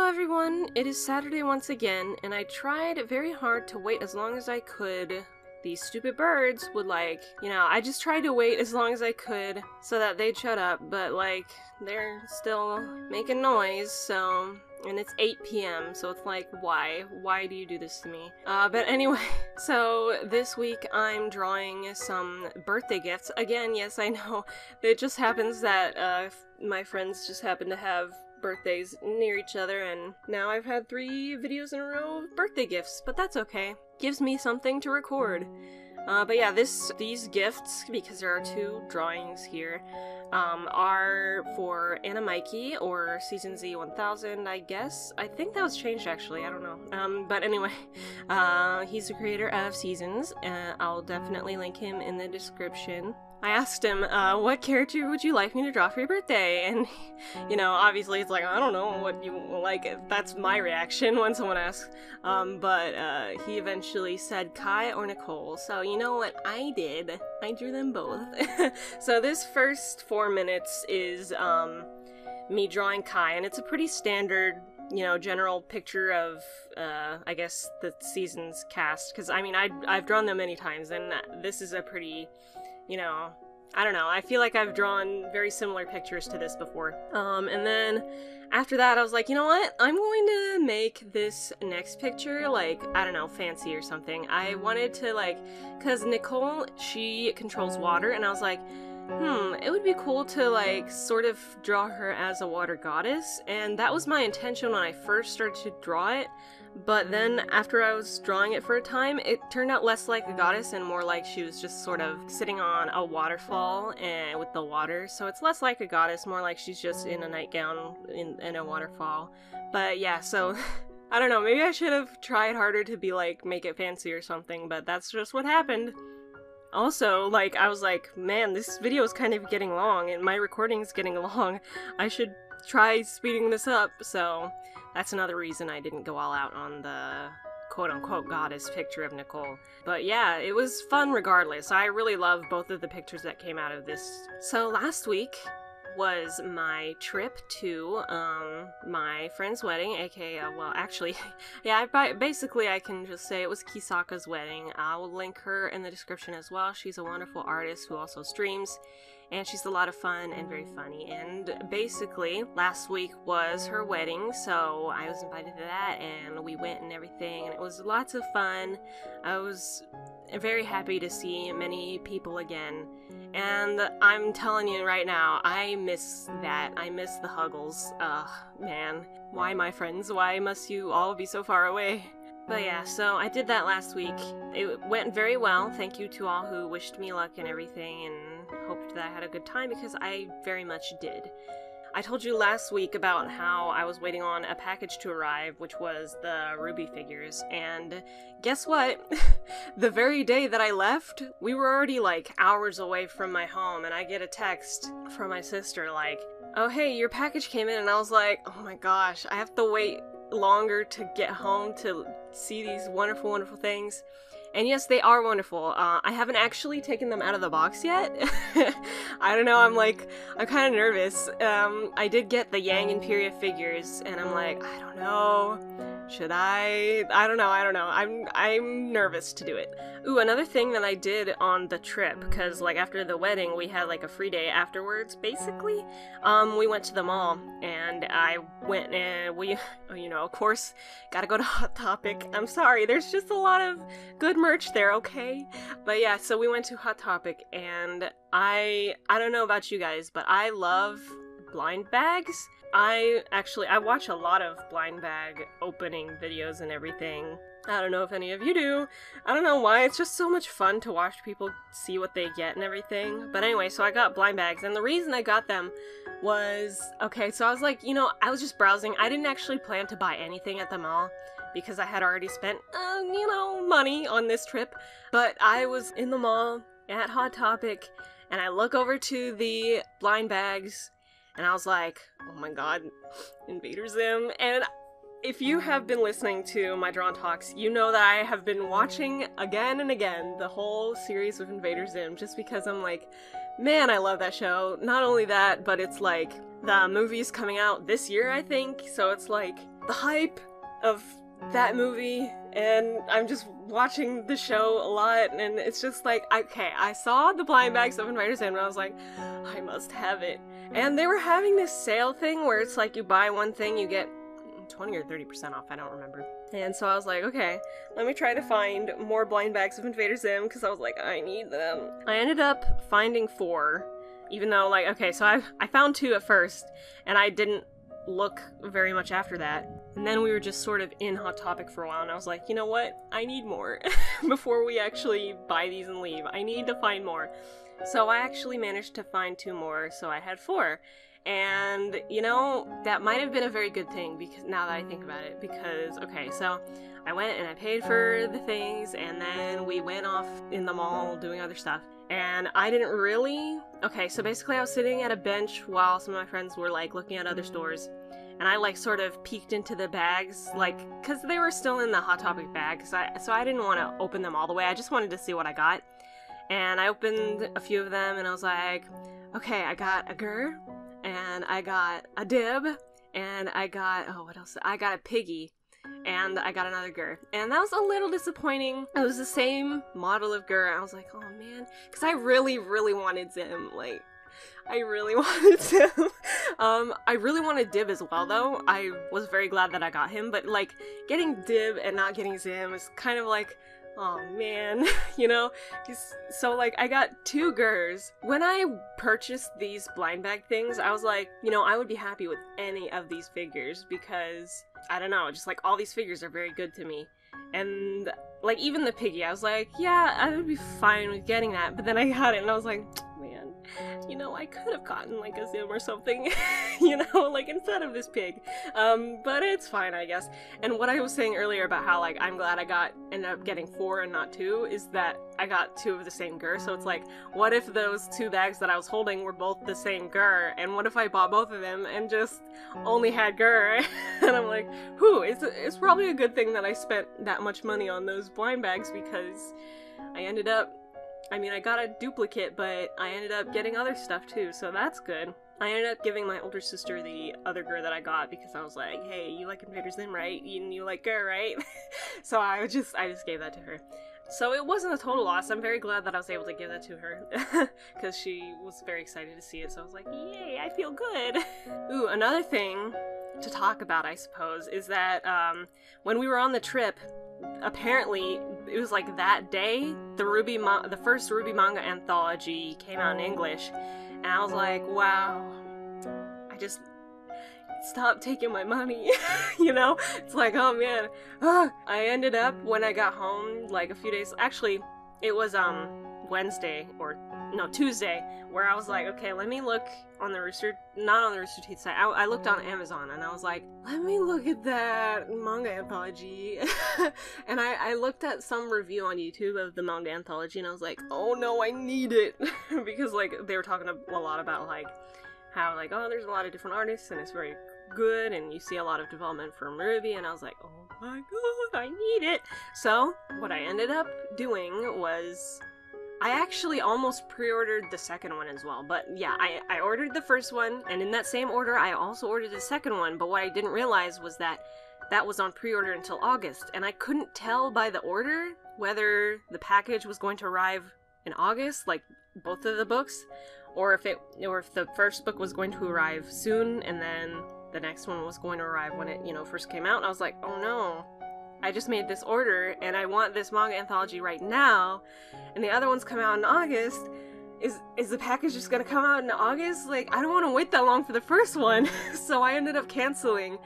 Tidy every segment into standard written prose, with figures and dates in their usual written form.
Hello everyone, it is Saturday once again, and I tried very hard to wait as long as I could. These stupid birds would I just tried to wait as long as I could so that they'd shut up, but they're still making noise, so... And it's 8 p.m, so it's like, why? Why do you do this to me? But anyway, so this week I'm drawing some birthday gifts. Again, yes, I know, it just happens that my friends just happen to have birthdays near each other, and now I've had 3 videos in a row of birthday gifts, but that's okay. Gives me something to record. But yeah, these gifts, because there are 2 drawings here, are for Anna Mikey, or Season Z 1000, I guess. I think that was changed, actually, I don't know. But anyway, he's the creator of Seasons, and I'll definitely link him in the description. I asked him, what character would you like me to draw for your birthday? And, obviously it's like, I don't know what you like. That's my reaction when someone asks. But he eventually said Kai or Nicole. So you know what I did? I drew them both. So this first 4 minutes is me drawing Kai, and it's a pretty standard, general picture of, I guess, the Seasons cast. Because, I mean, I've drawn them many times, and this is a pretty... I don't know, I feel like I've drawn very similar pictures to this before. And then after that I was like, you know what, I'm going to make this next picture, I don't know, fancy or something. I wanted to, cause Nicole, she controls water, and I was like, it would be cool to, sort of draw her as a water goddess, and that was my intention when I first started to draw it. But then, after I was drawing it for a time, it turned out less like a goddess and more like she was just sort of sitting on a waterfall and with the water. So it's less like a goddess, more like she's just in a nightgown in a waterfall. But yeah, so... I don't know, maybe I should have tried harder to be make it fancy or something, but that's just what happened. Also, I was like, man, this video is kind of getting long, and my recording is getting long. I should try speeding this up, so... That's another reason I didn't go all out on the quote-unquote goddess picture of Nicole. But yeah, it was fun regardless. I really love both of the pictures that came out of this. So last week was my trip to my friend's wedding, aka, well, actually, yeah, basically I can just say it was Kisaka's wedding. I will link her in the description as well. She's a wonderful artist who also streams, and she's a lot of fun and very funny. And basically, last week was her wedding, so I was invited to that, and we went and everything, and it was lots of fun. I was very happy to see many people again, and I'm telling you right now, I miss that. I miss the huggles. Ugh, man. Why, my friends? Why must you all be so far away? But yeah, so I did that last week. It went very well. Thank you to all who wished me luck and everything, and hoped that I had a good time, because I very much did. I told you last week about how I was waiting on a package to arrive, which was the Ruby figures, and guess what? The very day that I left, we were already hours away from my home, and I get a text from my sister oh hey, your package came in, and I was like, oh my gosh, I have to wait longer to get home to see these wonderful, wonderful things. And yes, they are wonderful. I haven't actually taken them out of the box yet. I don't know, I'm kind of nervous. I did get the Yang Imperia figures, and I'm like, I don't know. Should I? I don't know. I'm nervous to do it. Ooh, another thing that I did on the trip, because after the wedding we had a free day afterwards, basically. We went to the mall, and I went and we, of course, gotta go to Hot Topic. I'm sorry, there's just a lot of good merch there, okay? But yeah, so we went to Hot Topic, and I don't know about you guys, but I love blind bags. I watch a lot of blind bag opening videos and everything. I don't know if any of you do. I don't know why, it's just so much fun to watch people see what they get and everything. But anyway, so I got blind bags, and the reason I got them was, okay, so I was I was just browsing. I didn't actually plan to buy anything at the mall, because I had already spent, money on this trip. But I was in the mall at Hot Topic, and I look over to the blind bags, and I was like, oh my god, Invader Zim. And if you have been listening to my Drawn Talks, you know that I have been watching again and again the whole series of Invader Zim, just because I'm like, man, I love that show. Not only that, but it's the movie's coming out this year, I think, so it's the hype of that movie, and I'm just watching the show a lot, and it's just like, okay, I saw the blind bags of Invader Zim, and I was like, I must have it. And they were having this sale thing where it's like you buy one thing, you get 20 or 30% off, I don't remember. And so I was like, okay, let me try to find more blind bags of Invader Zim, because I was like, I need them. I ended up finding 4, even though, like, okay, so I found 2 at first, and I didn't look very much after that. And then we were just sort of in Hot Topic for a while, and I was like, you know what? I need more before we actually buy these and leave. I need to find more. So I actually managed to find 2 more, so I had 4. And, you know, that might have been a very good thing, because now that I think about it, because, okay, so I went and I paid for the things, and then we went off in the mall doing other stuff. And I didn't really... Okay, so basically I was sitting at a bench while some of my friends were, like, looking at other stores. And I, like, sort of peeked into the bags, like, because they were still in the Hot Topic bag, so I didn't want to open them all the way. I just wanted to see what I got. And I opened a few of them, and I was like, okay, I got a Gur, and I got a Dib, and I got... Oh, what else? I got a Piggy. And I got another Gur. And that was a little disappointing. It was the same model of Gur. I was like, oh man. Because I really, really wanted Zim. Like, I really wanted Zim. I really wanted Dib as well, though. I was very glad that I got him. But, like, getting Dib and not getting Zim is kind of like... Oh man, you know? So, like, I got 2 Gurs. When I purchased these blind bag things, I was like, you know, I would be happy with any of these figures because, I don't know, just like all these figures are very good to me. And, like, even the Piggy, I was like, yeah, I would be fine with getting that. But then I got it and I was like, man, you know, I could have gotten, like, a Zim or something, you know, like, instead of this pig. But it's fine, I guess. And what I was saying earlier about how, like, I'm glad I ended up getting 4 and not 2 is that I got 2 of the same Gur. So it's like, what if those 2 bags that I was holding were both the same Gur? And what if I bought both of them and just only had Gur? And I'm like, whew, it's probably a good thing that I spent that much money on those blind bags, because I ended up... I mean, I got a duplicate, but I ended up getting other stuff too, so that's good. I ended up giving my older sister the other Gur that I got because I was like, hey, you like Invader Zim, right? You like Gur, right? So I just gave that to her. So it wasn't a total loss. I'm very glad that I was able to give that to her because she was very excited to see it, so I was like, yay, I feel good. Ooh, another thing to talk about, I suppose, is that when we were on the trip, apparently it was like that day the first RWBY manga anthology came out in English, and I was like, wow, I just stop taking my money. You know, it's like, oh man. I ended up, when I got home, like a few days, actually it was Tuesday, where I was like, okay, let me look on the not on the Rooster Teeth site, I looked on Amazon, and I was like, let me look at that manga anthology. And I looked at some review on YouTube of the manga anthology, and I was like, oh no, I need it. Because, like, they were talking a lot about, like, how, like, oh, there's a lot of different artists, and it's very good, and you see a lot of development from RWBY, and I was like, oh my god, I need it. So, what I ended up doing was... I actually almost pre-ordered the second one as well, but yeah, I ordered the first one, and in that same order, I also ordered the second one, but what I didn't realize was that that was on pre-order until August, and I couldn't tell by the order whether the package was going to arrive in August, like both of the books, or if the first book was going to arrive soon, and then the next one was going to arrive when it, you know, first came out, and I was like, oh no. I just made this order, and I want this manga anthology right now, and the other ones come out in August. Is the package just gonna come out in August? Like, I don't want to wait that long for the first one. So I ended up canceling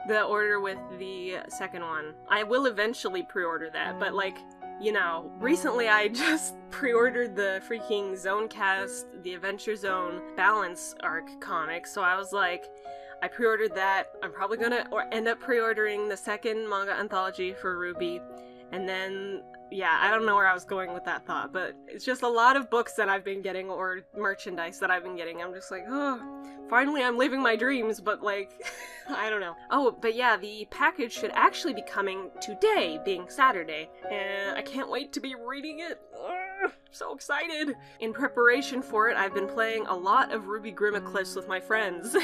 the order with the second one. I will eventually pre-order that, but, like, you know, recently I just pre-ordered the freaking Zonecast, the Adventure Zone Balance arc comic, so I was like, I pre-ordered that. I'm probably gonna end up pre-ordering the second manga anthology for RWBY, and then, yeah, I don't know where I was going with that thought, but it's just a lot of books that I've been getting, or merchandise that I've been getting. I'm just like, oh, finally I'm living my dreams, but, like, I don't know. Oh, but yeah, the package should actually be coming today, being Saturday, and I can't wait to be reading it. Ugh, so excited! In preparation for it, I've been playing a lot of RWBY Grimm Eclipse with my friends.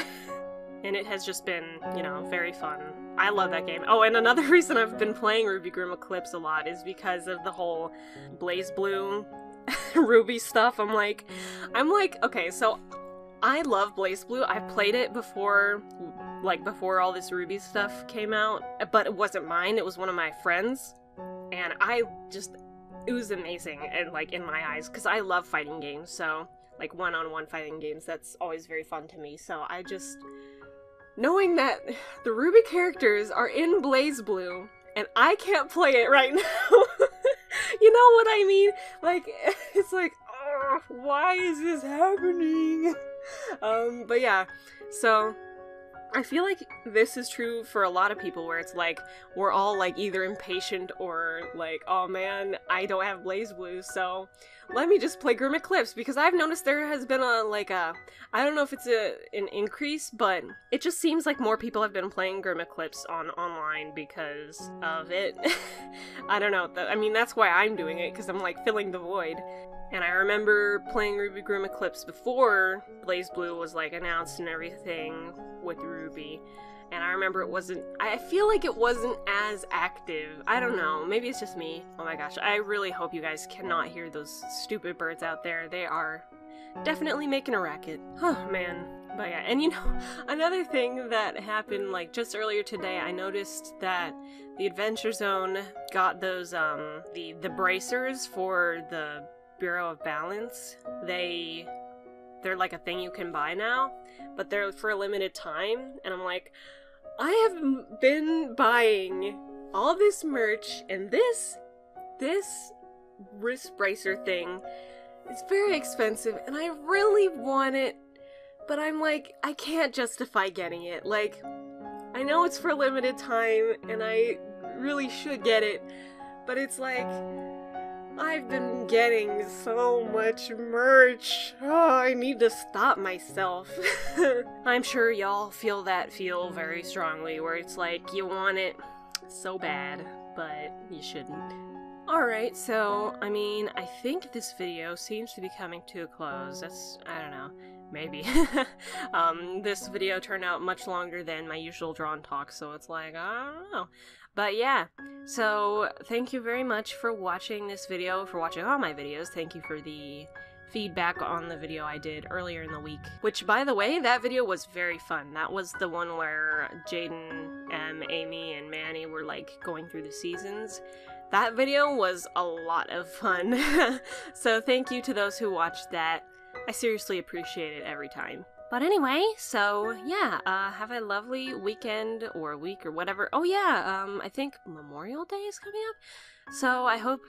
and it has just been, you know, very fun. I love that game. Oh, and another reason I've been playing RubyGrim Eclipse a lot is because of the whole BlazBlue Ruby stuff. I'm like, okay, so I love BlazBlue. I've played it before, like before all this Ruby stuff came out, but it wasn't mine, it was one of my friends, and it was amazing, and like in my eyes, because I love fighting games, so like one-on-one fighting games, that's always very fun to me. So I just, knowing that the Ruby characters are in BlazBlue, and I can't play it right now, you know what I mean? Like, it's like, oh, why is this happening? But yeah, so I feel like this is true for a lot of people, where it's like, we're all like either impatient or like, oh man, I don't have BlazBlue, so let me just play Grim Eclipse, because I've noticed there has been I don't know if it's an increase, but it just seems like more people have been playing Grim Eclipse online because of it. I don't know, I mean, that's why I'm doing it, because I'm like filling the void. And I remember playing RubyGrim Eclipse before BlazBlue was like announced and everything with Ruby. And I remember I feel like it wasn't as active. I don't know, maybe it's just me. Oh my gosh, I really hope you guys cannot hear those stupid birds out there. They are definitely making a racket. Oh man. But yeah, and you know, another thing that happened like just earlier today, I noticed that the Adventure Zone got those, the bracers for the Bureau of Balance. They're like a thing you can buy now, but they're for a limited time, and I'm like, I have been buying all this merch, and this wrist bracer thing is very expensive, and I really want it, but I'm like, I can't justify getting it. Like, I know it's for a limited time, and I really should get it, but it's like, I've been getting so much merch. Oh, I need to stop myself. I'm sure y'all feel very strongly, where it's like you want it so bad, but you shouldn't. Alright, so, I mean, I think this video seems to be coming to a close. I don't know, maybe. This video turned out much longer than my usual drawn talk, so it's like, I don't know. But yeah, so thank you very much for watching this video, for watching all my videos. Thank you for the feedback on the video I did earlier in the week. Which, by the way, that video was very fun. That was the one where Jaden, Amy, and Manny were like going through the seasons. That video was a lot of fun. So thank you to those who watched that. I seriously appreciate it every time. But anyway, so yeah, have a lovely weekend or week or whatever. Oh yeah, I think Memorial Day is coming up. So I hope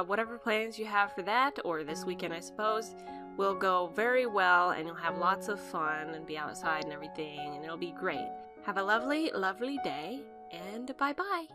whatever plans you have for that, or this weekend I suppose, will go very well, and you'll have lots of fun and be outside and everything, and it'll be great. Have a lovely, lovely day, and bye-bye.